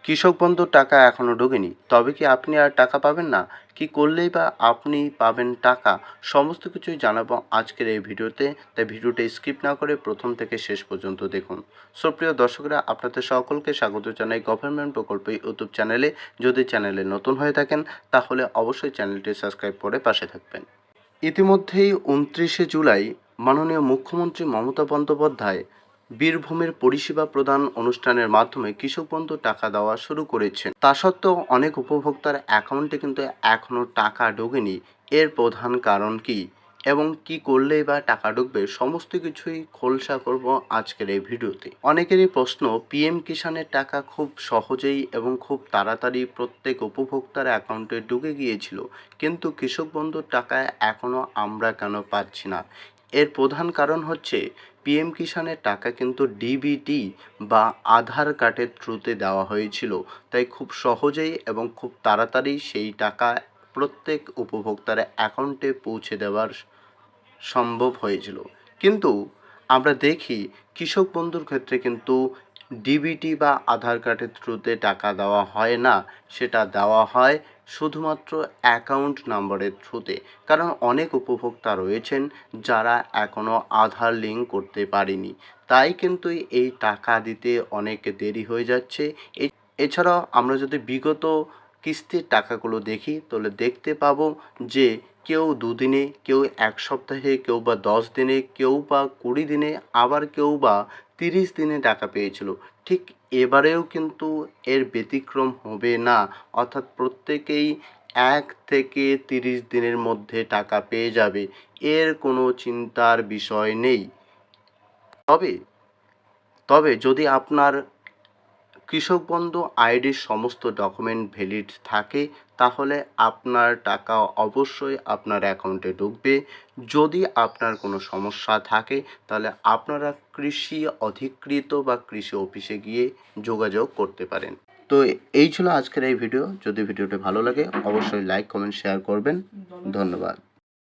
কৃষক বন্ধুর টাকা এখনও ঢোকেনি, তবে কি আপনি আর টাকা পাবেন না? কি করলেই বা আপনি পাবেন টাকা? সমস্ত কিছুই জানাবো আজকের এই ভিডিওতে। তাই ভিডিওটা স্কিপ না করে প্রথম থেকে শেষ পর্যন্ত দেখুন। প্রিয় দর্শকরা, আপনাদের সকলকে স্বাগত জানাই গভর্নমেন্ট প্রকল্প ইউটিউব চ্যানেলে। যদি চ্যানেলে নতুন হয়ে থাকেন তাহলে অবশ্যই চ্যানেলটি সাবস্ক্রাইব করে পাশে থাকবেন। ইতিমধ্যেই 29শে জুলাই মাননীয় মুখ্যমন্ত্রী মমতা বন্দ্যোপাধ্যায় বীরভূমের পরিষেবা প্রদান অনুষ্ঠানের মাধ্যমে কৃষক বন্ধু টাকা দেওয়া শুরু করেছেন। তা সত্ত্বেও অনেক উপভোক্তার অ্যাকাউন্টে কিন্তু এখনও টাকা ঢোকেনি। এর প্রধান কারণ কি এবং কি করলেই বা টাকা ঢুকবে, সমস্ত কিছুই খোলসা করব আজকের এই ভিডিওতে। অনেকেরই প্রশ্ন, পিএম কিষাণের টাকা খুব সহজেই এবং খুব তাড়াতাড়ি প্রত্যেক উপভোক্তার অ্যাকাউন্টে ঢুকে গিয়েছিল, কিন্তু কৃষক বন্ধুর টাকা এখনও আমরা কেন পাচ্ছি না? এর প্রধান কারণ হচ্ছে, পিএম কিষাণের টাকা কিন্তু ডিবিটি বা আধার কার্ডের থ্রুতে দেওয়া হয়েছিল। তাই খুব সহজেই এবং খুব তাড়াতাড়ি সেই টাকা প্রত্যেক উপভোক্তার অ্যাকাউন্টে পৌঁছে দেওয়ার সম্ভব হয়েছিল। কিন্তু আমরা দেখি কৃষক বন্ধুর ক্ষেত্রে কিন্তু ডিবিটি বা আধার কার্ডের থ্রুতে টাকা দেওয়া হয় না, সেটা দেওয়া হয় শুধুমাত্র অ্যাকাউন্ট নাম্বারের থ্রুতে। কারণ অনেক উপভোক্তা রয়েছেন যারা এখনও আধার লিঙ্ক করতে পারেনি, তাই কিন্তু এই টাকা দিতে অনেক দেরি হয়ে যাচ্ছে। এছাড়াও আমরা যদি বিগত কিস্তির টাকাগুলো দেখি তাহলে দেখতে পাবো যে কেউ দুদিনে, কেউ এক সপ্তাহে, কেউ বা 10 দিনে, কেউ বা 20 দিনে, আবার কেউ বা 30 দিনে টাকা পেয়েছিল। ঠিক এবারেও কিন্তু এর ব্যতিক্রম হবে না, অর্থাৎ প্রত্যেকেই 1 থেকে 30 দিনের মধ্যে টাকা পেয়ে যাবে, এর কোনো চিন্তার বিষয় নেই। তবে তবে যদি আপনার কৃষক বন্ধু আইডির সমস্ত ডকুমেন্ট ভ্যালিড থাকে তাহলে আপনার টাকা অবশ্যই আপনার অ্যাকাউন্টে ঢুকবে। যদি আপনার কোনো সমস্যা থাকে তাহলে আপনারা কৃষি অধিকৃত বা কৃষি অফিসে গিয়ে যোগাযোগ করতে পারেন। তো এই ছিল আজকের এই ভিডিও। যদি ভিডিওটি ভালো লাগে অবশ্যই লাইক, কমেন্ট, শেয়ার করবেন। ধন্যবাদ।